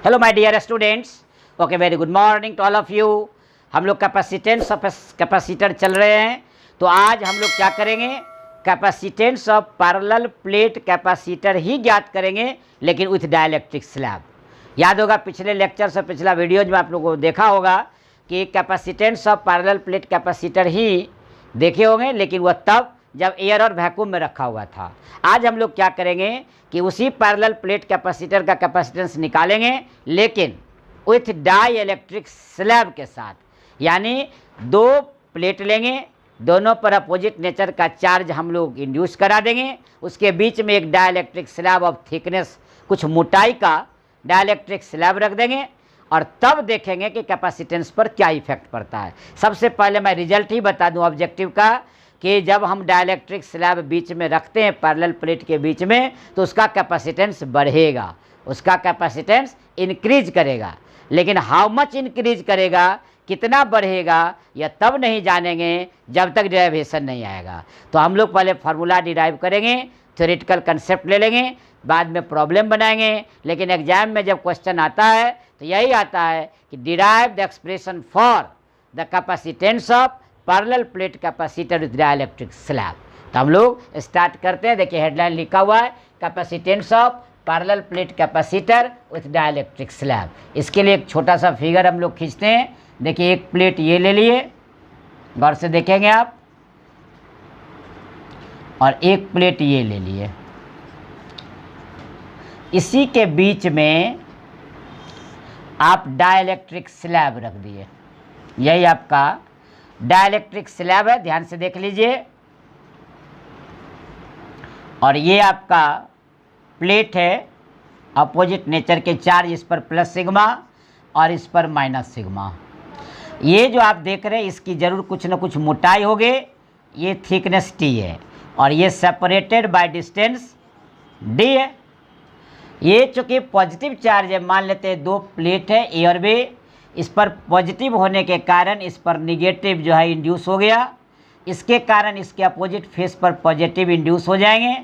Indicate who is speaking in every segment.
Speaker 1: Hello my dear students, okay very good morning to all of you. हम लोग capacitance of capacitor चल रहे हैं। तो आज हम लोग क्या करेंगे, capacitance of parallel plate capacitor ही ज्ञात करेंगे, लेकिन विथ डाइलेक्ट्रिक स्लैब। याद होगा पिछले लेक्चर से पिछला वीडियोज में आप लोगों को देखा होगा कि capacitance of parallel plate capacitor ही देखे होंगे, लेकिन वह तब जब एयर और वैक्यूम में रखा हुआ था। आज हम लोग क्या करेंगे कि उसी पैरेलल प्लेट कैपेसिटर का कैपेसिटेंस निकालेंगे, लेकिन विथ डाई इलेक्ट्रिक स्लैब के साथ। यानी दो प्लेट लेंगे, दोनों पर अपोजिट नेचर का चार्ज हम लोग इंड्यूस करा देंगे, उसके बीच में एक dielectric slab of thickness, कुछ मोटाई का डाई इलेक्ट्रिक स्लैब रख देंगे और तब देखेंगे कि कैपेसिटेंस पर क्या इफेक्ट पड़ता है। सबसे पहले मैं रिजल्ट ही बता दूं ऑब्जेक्टिव का कि जब हम डाइलेक्ट्रिक स्लैब बीच में रखते हैं पैरेलल प्लेट के बीच में, तो उसका कैपेसिटेंस बढ़ेगा, उसका कैपेसिटेंस इंक्रीज करेगा। लेकिन हाउ मच इंक्रीज करेगा, कितना बढ़ेगा, यह तब नहीं जानेंगे जब तक डेरिवेशन नहीं आएगा। तो हम लोग पहले फार्मूला डिराइव करेंगे, थ्योरेटिकल कंसेप्ट ले लेंगे, बाद में प्रॉब्लम बनाएंगे। लेकिन एग्जाम में जब क्वेश्चन आता है तो यही आता है कि derive the expression for the capacitance of parallel plate capacitor with dielectric slab. तो हम लोग स्टार्ट करते हैं। देखिए हेडलाइन लिखा हुआ है capacitance of parallel plate capacitor with dielectric slab. इसके लिए एक छोटा सा फिगर हम लोग खींचते हैं। देखिए एक प्लेट ये ले लिए, गौर से देखेंगे आप, और एक प्लेट ये ले लिए। इसी के बीच में आप डाइलेक्ट्रिक स्लैब रख दिए, यही आपका डाइलेक्ट्रिक स्लैब है, ध्यान से देख लीजिए। और ये आपका प्लेट है, अपोजिट नेचर के चार्ज, इस पर प्लस सिग्मा और इस पर माइनस सिग्मा। ये जो आप देख रहे हैं इसकी जरूर कुछ ना कुछ मोटाई होगी। ये थिकनेस टी है और ये सेपरेटेड बाय डिस्टेंस डी है। ये चूँकि पॉजिटिव चार्ज है, मान लेते हैं दो प्लेट है ए और बी, इस पर पॉजिटिव होने के कारण इस पर निगेटिव जो है इंड्यूस हो गया, इसके कारण इसके अपोजिट फेस पर पॉजिटिव इंड्यूस हो जाएंगे।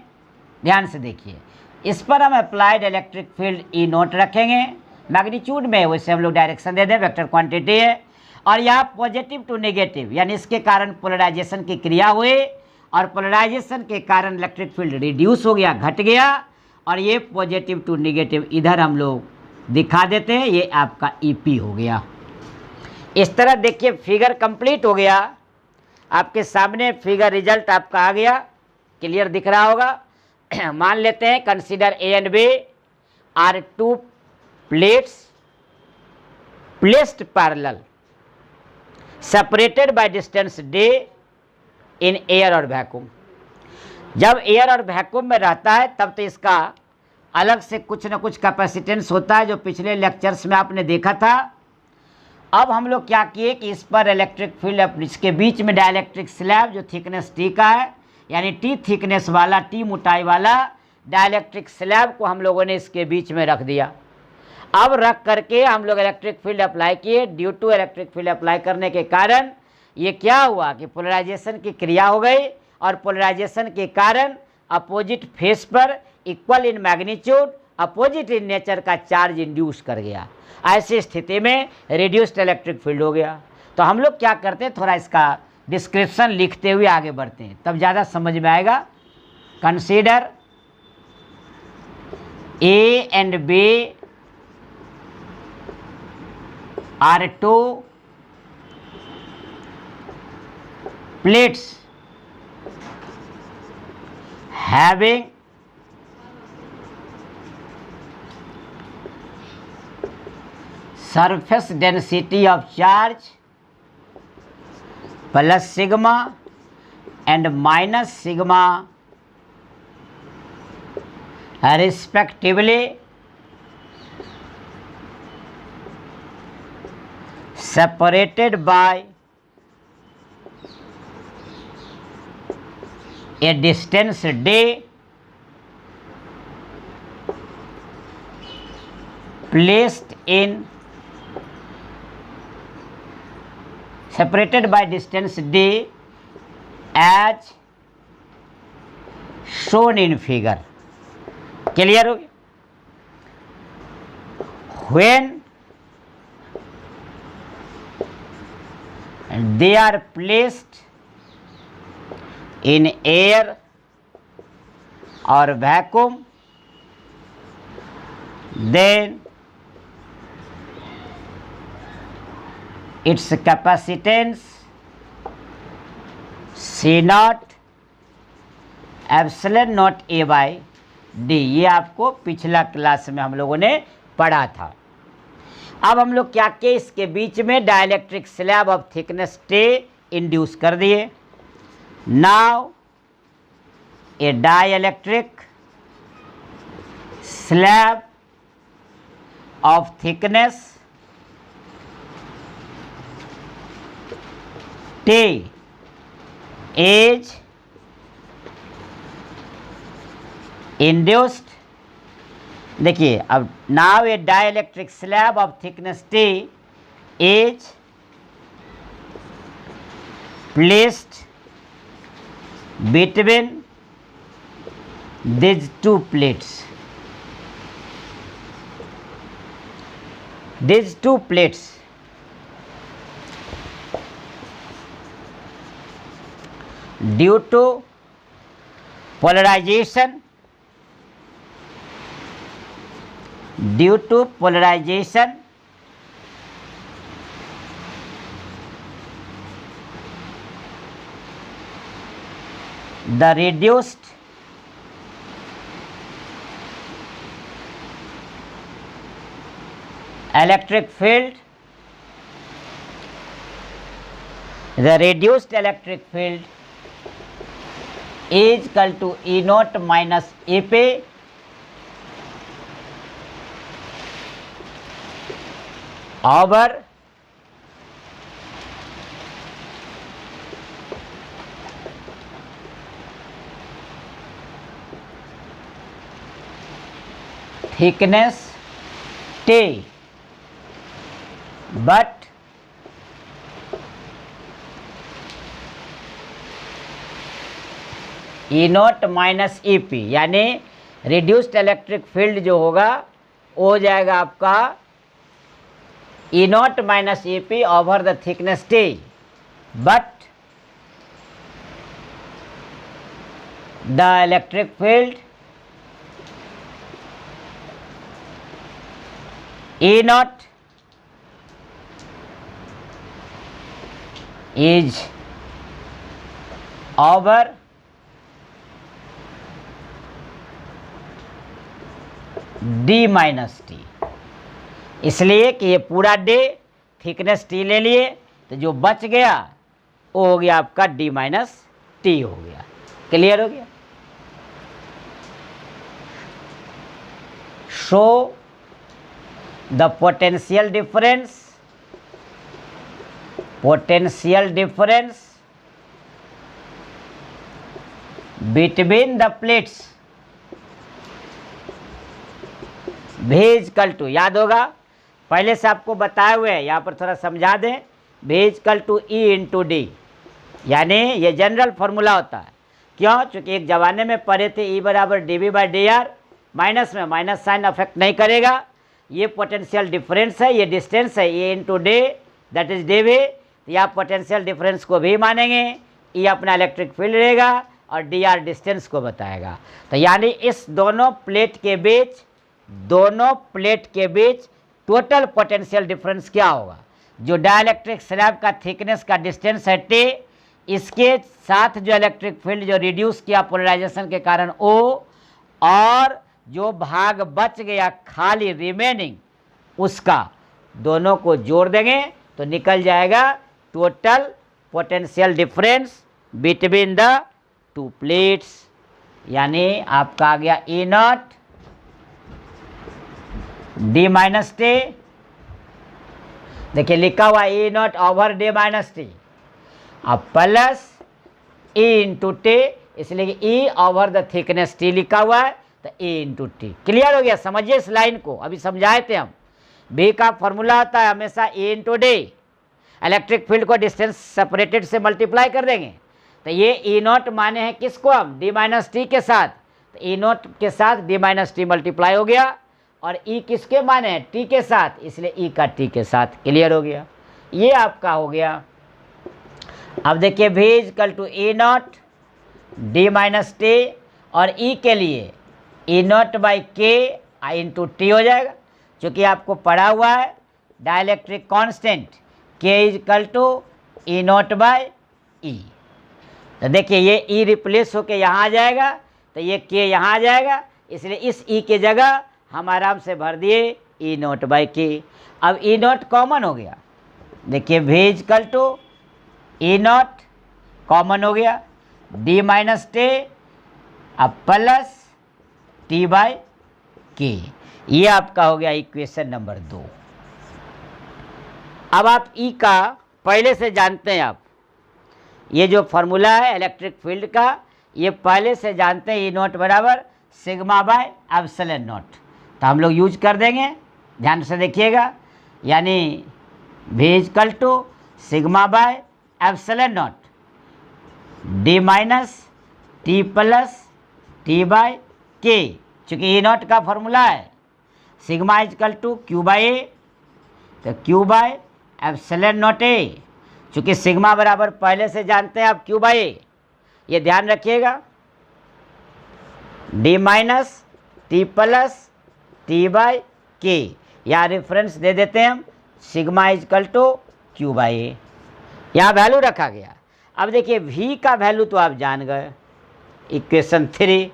Speaker 1: ध्यान से देखिए, इस पर हम applied electric field E note रखेंगे, मैग्नीट्यूड में, वैसे हम लोग डायरेक्शन दे दें, वेक्टर क्वांटिटी है। और यहाँ पॉजिटिव टू नेगेटिव, यानी इसके कारण पोलराइजेशन की क्रिया हुई और पोलराइजेशन के कारण इलेक्ट्रिक फील्ड रिड्यूस हो गया, घट गया। और ये पॉजिटिव टू नेगेटिव इधर हम लोग दिखा देते हैं, ये आपका ईपी हो गया। इस तरह देखिए फिगर कंप्लीट हो गया आपके सामने। फिगर रिजल्ट आपका आ गया, क्लियर दिख रहा होगा। मान लेते हैं consider A and B are two plates placed parallel separated by distance D in air और वैक्यूम। जब एयर और वैक्यूम में रहता है तब तो इसका अलग से कुछ ना कुछ कैपेसिटेंस होता है, जो पिछले लेक्चर्स में आपने देखा था। अब हम लोग क्या किए कि इस पर इलेक्ट्रिक फील्ड, इसके बीच में डाइलेक्ट्रिक स्लैब जो थिकनेस टी का है, यानी टी थिकनेस वाला, टी मोटाई वाला डाइलेक्ट्रिक स्लैब को हम लोगों ने इसके बीच में रख दिया। अब रख करके हम लोग इलेक्ट्रिक फील्ड अप्लाई किए। Due to electric field apply करने के कारण ये क्या हुआ कि पोलराइजेशन की क्रिया हो गई और पोलराइजेशन के कारण अपोजिट फेस पर equal in magnitude, opposite in nature का चार्ज इंड्यूस कर गया। ऐसी स्थिति में रिड्यूस्ड इलेक्ट्रिक फील्ड हो गया। तो हम लोग क्या करते हैं, थोड़ा इसका डिस्क्रिप्शन लिखते हुए आगे बढ़ते हैं, तब ज़्यादा समझ में आएगा। Consider A and B are two plates having surface density of charge plus sigma and minus sigma respectively, separated by a distance d placed in separated by distance d as shown in figure। Clear हो गया? when they are placed in air or vacuum, then its capacitance C naught epsilon naught A by D. ये आपको पिछला class में हम लोगों ने पढ़ा था। अब हम लोग क्या किए, इसके बीच में डाइलेक्ट्रिक स्लैब ऑफ थिकनेस टे इंड्यूस कर दिए। Now A dielectric slab of thickness टे is induced। देखिए अब now A dielectric slab of thickness T is placed between these two plates। these two plates due to polarization the reduced electric field is equal to E naught minus AP over thickness T, but E not minus E P, यानी reduced electric field जो होगा वो हो जाएगा आपका E not minus E P over the thickness T, but the electric field E not is over D minus T, इसलिए कि ये पूरा डे थिकनेस टी ले लिए तो जो बच गया वो हो गया आपका डी माइनस टी हो गया। क्लियर हो गया। Show the potential difference between the plates V equal to, याद होगा पहले से आपको बताए हुए हैं, यहाँ पर थोड़ा समझा दें। V equal to E into D, यानी ये जनरल फार्मूला होता है। क्यों? चूँकि एक ज़माने में पढ़े थे E बराबर D V by D R, minus में माइनस साइन अफेक्ट नहीं करेगा। ये पोटेंशियल डिफरेंस है, ये डिस्टेंस है E into D, that is D V. तो यहाँ पोटेंशियल डिफरेंस को भी मानेंगे, E अपना इलेक्ट्रिक फील्ड रहेगा और डी आर डिस्टेंस को बताएगा। तो यानी इस दोनों प्लेट के बीच टोटल पोटेंशियल डिफरेंस क्या होगा? जो डाइलेक्ट्रिक स्लैब का थिकनेस का डिस्टेंस है टी, इसके साथ जो इलेक्ट्रिक फील्ड जो रिड्यूस किया पोलराइजेशन के कारण ओ, और जो भाग बच गया खाली रिमेनिंग उसका, दोनों को जोड़ देंगे तो निकल जाएगा total potential difference between the two plates. यानी आपका आ गया E not D minus T, देखिए लिखा हुआ E not over D minus T, अब प्लस E इंटू टी, इसलिए E over the thickness T लिखा हुआ है तो E इंटू टी। क्लियर हो गया? समझिए इस लाइन को, अभी समझाए थे हम। B का फॉर्मूला होता है हमेशा E into D, electric field को डिस्टेंस सेपरेटेड से मल्टीप्लाई कर देंगे। तो ये E नॉट माने हैं किसको हम? डी माइनस टी के साथ, तो E नॉट के साथ डी माइनस टी मल्टीप्लाई हो गया और ई किसके मान है, टी के साथ, इसलिए ई का टी के साथ। क्लियर हो गया, ये आपका हो गया। अब देखिए v equal to E naught D minus T, और ई के लिए ई नॉट बाई के आई इंटू टी हो जाएगा, क्योंकि आपको पढ़ा हुआ है डाइलेक्ट्रिक कांस्टेंट के equal to E naught by e. तो देखिए ये ई रिप्लेस होके यहाँ आ जाएगा, तो ये के यहाँ आ जाएगा, इसलिए इस ई के जगह हम आराम से भर दिए ई नॉट बाई के। अब ई नॉट कॉमन हो गया, देखिए v equal to E naught common हो गया, डी माइनस टे अब प्लस टी बाई के, ये आपका हो गया इक्वेशन नंबर 2। अब आप ई का पहले से जानते हैं, आप ये जो फॉर्मूला है इलेक्ट्रिक फील्ड का, ये पहले से जानते हैं, ई नॉट बराबर सिग्मा बाय एप्सिलॉन नॉट, तो हम लोग यूज कर देंगे, ध्यान से देखिएगा। यानी v equal to sigma by epsilon naught D minus t plus t by k, चूँकि ई नॉट का फॉर्मूला है sigma equal to Q by a, तो q by epsilon naught a, चूँकि सिग्मा बराबर पहले से जानते हैं आप क्यू बाई ए, ये ध्यान रखिएगा, d minus t plus t by k, या रेफरेंस दे देते हैं हम sigma equal to Q by a, यहाँ वैल्यू रखा गया। अब देखिए v का वैल्यू तो आप जान गए, इक्वेशन 3।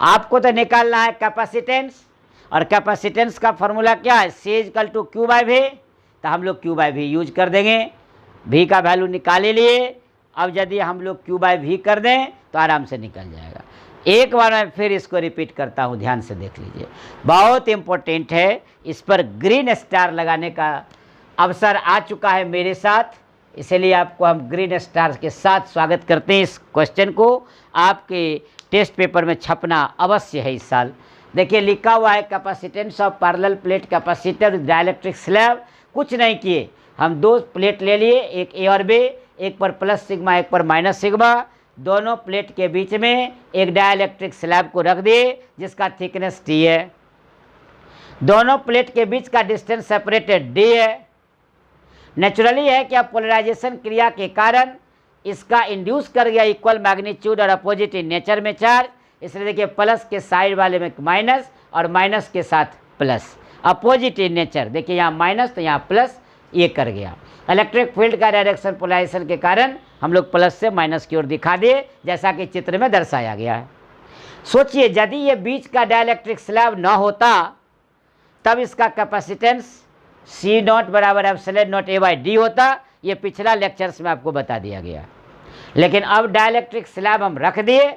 Speaker 1: आपको तो निकालना है कैपेसिटेंस, और कैपेसिटेंस का फॉर्मूला क्या है, C equal to Q by V, तो हम लोग क्यू बाई वी यूज कर देंगे, v का वैल्यू निकाल ही लिए। अब यदि हम लोग क्यू बाई वी कर दें तो आराम से निकल जाएगा। एक बार मैं फिर इसको रिपीट करता हूँ, ध्यान से देख लीजिए, बहुत इम्पोर्टेंट है, इस पर ग्रीन स्टार लगाने का अवसर आ चुका है मेरे साथ, इसलिए आपको हम ग्रीन स्टार के साथ स्वागत करते हैं। इस क्वेश्चन को आपके टेस्ट पेपर में छपना अवश्य है इस साल। देखिए लिखा हुआ है capacitance of parallel plate capacitor dielectric slab, कुछ नहीं किए, हम 2 प्लेट ले लिए, एक ए और बी, एक पर प्लस सिग्मा एक पर माइनस सिग्मा, दोनों प्लेट के बीच में एक डाइलेक्ट्रिक स्लैब को रख दिए जिसका थिकनेस टी है, दोनों प्लेट के बीच का डिस्टेंस सेपरेटेड डी है। नेचुरली है कि अब पोलराइजेशन क्रिया के कारण इसका इंड्यूस कर गया इक्वल मैग्नीट्यूड और अपोजिट इन नेचर में चार्ज, इसलिए देखिए प्लस के साइड वाले में माइनस और माइनस के साथ प्लस, अपोजिट इन नेचर, देखिए यहाँ माइनस तो यहाँ प्लस, ये कर गया। इलेक्ट्रिक फील्ड का डायरेक्शन पोलराइजेशन के कारण हम लोग प्लस से माइनस की ओर दिखा दिए, जैसा कि चित्र में दर्शाया गया है। सोचिए यदि ये बीच का डाइलेक्ट्रिक स्लैब न होता तब इसका कैपेसिटेंस सी नॉट बराबर epsilon naught A by D होता, ये पिछला लेक्चर्स में आपको बता दिया गया। लेकिन अब डाइलेक्ट्रिक स्लैब हम रख दिए,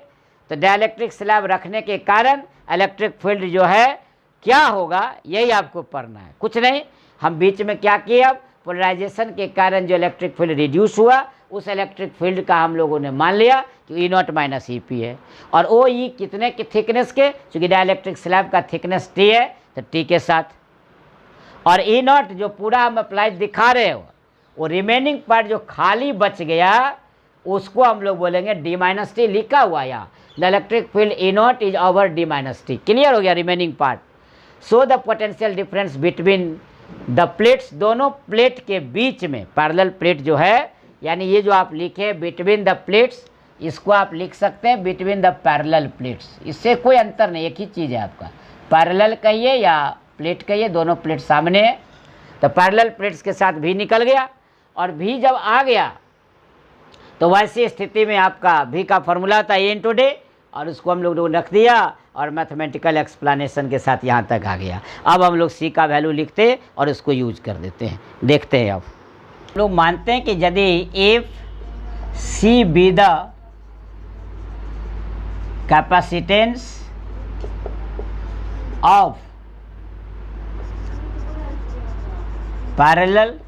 Speaker 1: तो डाइलेक्ट्रिक स्लैब रखने के कारण इलेक्ट्रिक फील्ड जो है क्या होगा, यही आपको पढ़ना है, कुछ नहीं। हम बीच में क्या किए, अब पोलराइजेशन के कारण जो इलेक्ट्रिक फील्ड रिड्यूस हुआ, उस इलेक्ट्रिक फील्ड का हम लोगों ने मान लिया कि ई नॉट माइनस ई पी है, और ओ ई कितने के थिकनेस के, क्योंकि डाइलेक्ट्रिक स्लैब का थिकनेस टी है तो टी के साथ, और ई नॉट जो पूरा हम अप्लाई दिखा रहे हो, वो रिमेनिंग पार्ट जो खाली बच गया उसको हम लोग बोलेंगे डी माइनस टी, लिखा हुआ यहाँ the electric field E not is over D minus T. Clear हो गया remaining part. So the potential difference between the plates, दोनों प्लेट के बीच में पैरेलल प्लेट जो है, यानी ये जो आप लिखे बिटवीन द प्लेट्स, इसको आप लिख सकते हैं बिटवीन द पैरेलल प्लेट्स, इससे कोई अंतर नहीं, एक ही चीज़ है आपका, पैरेलल कहिए या प्लेट कहिए, दोनों प्लेट सामने है, तो पैरेलल प्लेट्स के साथ भी निकल गया, और भी जब आ गया तो वैसी स्थिति में आपका भी का फॉर्मूला था ए इंटू डे, और उसको हम लोग रख दिया और मैथमेटिकल एक्सप्लेनेशन के साथ यहाँ तक आ गया। अब हम लोग सी का वैल्यू लिखते और उसको यूज कर देते हैं, देखते हैं। अब लोग मानते हैं कि यदि if C be the capacitance of parallel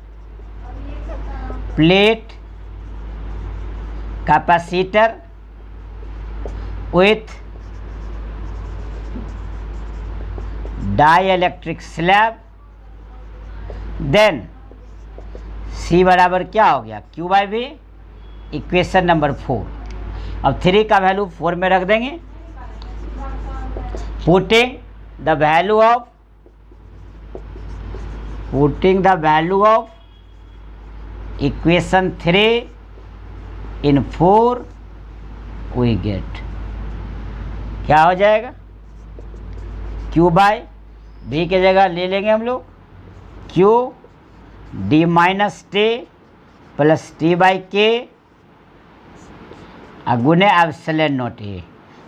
Speaker 1: plate capacitor with dielectric slab, then C बराबर क्या हो गया, Q by V, equation number 4। अब 3 का वैल्यू 4 में रख देंगे, putting the value of equation 3 in 4 we get क्या हो जाएगा, Q बाई V की जगह ले लेंगे हम लोग Q D minus t plus t by के गुने एप्सिलॉन नॉट ए।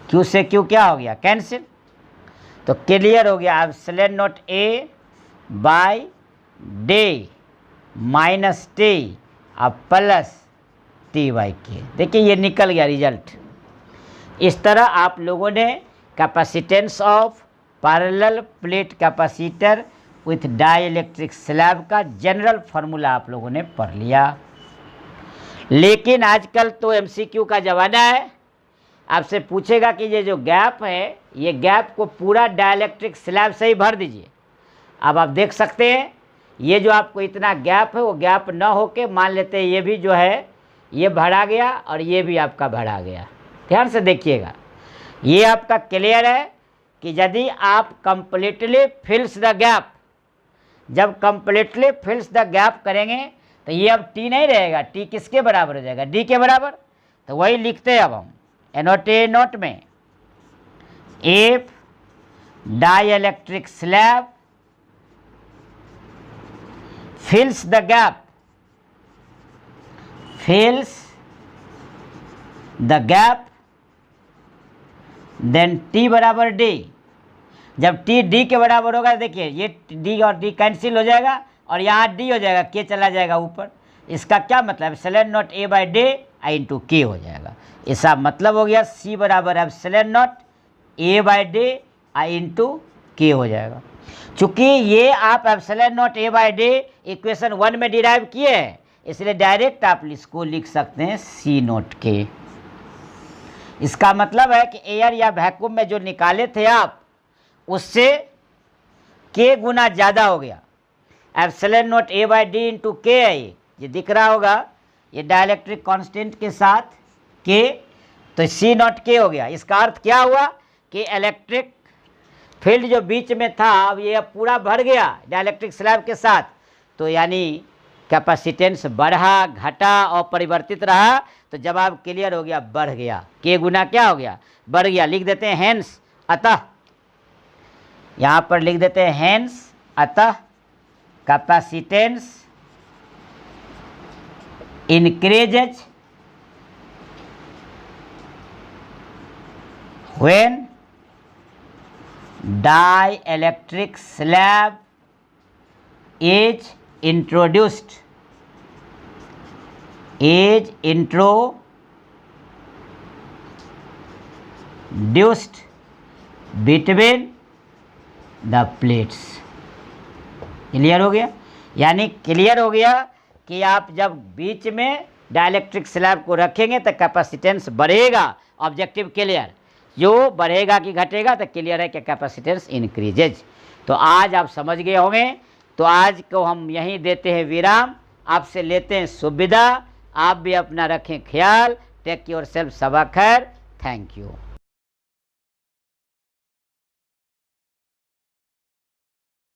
Speaker 1: Q से Q क्या हो गया, कैंसिल, तो क्लियर हो गया epsilon naught A by D minus T अब प्लस टी बाई के। देखिए ये निकल गया रिजल्ट। इस तरह आप लोगों ने capacitance of parallel plate capacitor with dielectric slab का जनरल फार्मूला आप लोगों ने पढ़ लिया। लेकिन आजकल तो एमसीक्यू का ज़माना है, आपसे पूछेगा कि ये जो गैप है, ये गैप को पूरा डाइलेक्ट्रिक स्लैब से ही भर दीजिए। अब आप देख सकते हैं ये जो आपको इतना गैप है वो गैप न होके मान लेते हैं ये भी जो है ये भरा गया और ये भी आपका भरा गया। ध्यान से देखिएगा, ये आपका क्लियर है कि यदि आप कंप्लीटली फिल्स द गैप, जब कंप्लीटली फिल्स द गैप करेंगे तो ये अब टी नहीं रहेगा, टी किसके बराबर हो जाएगा, डी के बराबर। तो वही लिखते हैं अब हम नोट ए नोट में, if dielectric slab fills the gap then T बराबर D। जब T D के बराबर होगा, देखिए ये D और D कैंसिल हो जाएगा और यहाँ D हो जाएगा, K चला जाएगा ऊपर। इसका क्या मतलब, epsilon not A by D I into K हो जाएगा। इसका मतलब हो गया C बराबर epsilon not A by D I into K हो जाएगा। चूँकि ये आप epsilon not A by D equation 1 में डिराइव किए हैं, इसलिए डायरेक्ट आप इसको लिख सकते हैं C नॉट K। इसका मतलब है कि एयर या वैक्यूम में जो निकाले थे आप, उससे K गुना ज़्यादा हो गया। Epsilon not A by D into K है, ये दिख रहा होगा, ये डाइलेक्ट्रिक कांस्टेंट के साथ K, तो C नॉट K हो गया। इसका अर्थ क्या हुआ कि इलेक्ट्रिक फील्ड जो बीच में था अब ये पूरा भर गया डाइलेक्ट्रिक स्लैब के साथ, तो यानी कैपेसिटेंस बढ़ा घटा और परिवर्तित रहा। तो जवाब क्लियर हो गया, बढ़ गया, के गुना क्या हो गया, बढ़ गया। लिख देते हैं हेंस, अतः, यहाँ पर लिख देते हैं हेंस अतः capacitance increases when dielectric slab is introduced between the plates। Clear हो गया, यानी क्लियर हो गया कि आप जब बीच में डाइलेक्ट्रिक स्लैब को रखेंगे तो कैपेसिटेंस बढ़ेगा। ऑब्जेक्टिव क्लियर, जो बढ़ेगा कि घटेगा, तो क्लियर है कि कैपेसिटेंस इंक्रीजेज। तो आज आप समझ गए होंगे। तो आज को हम यहीं देते हैं विराम, आपसे लेते हैं सुविधा। आप भी अपना रखें ख्याल। टेक योर सेल्फ, सबा खैर, थैंक यू।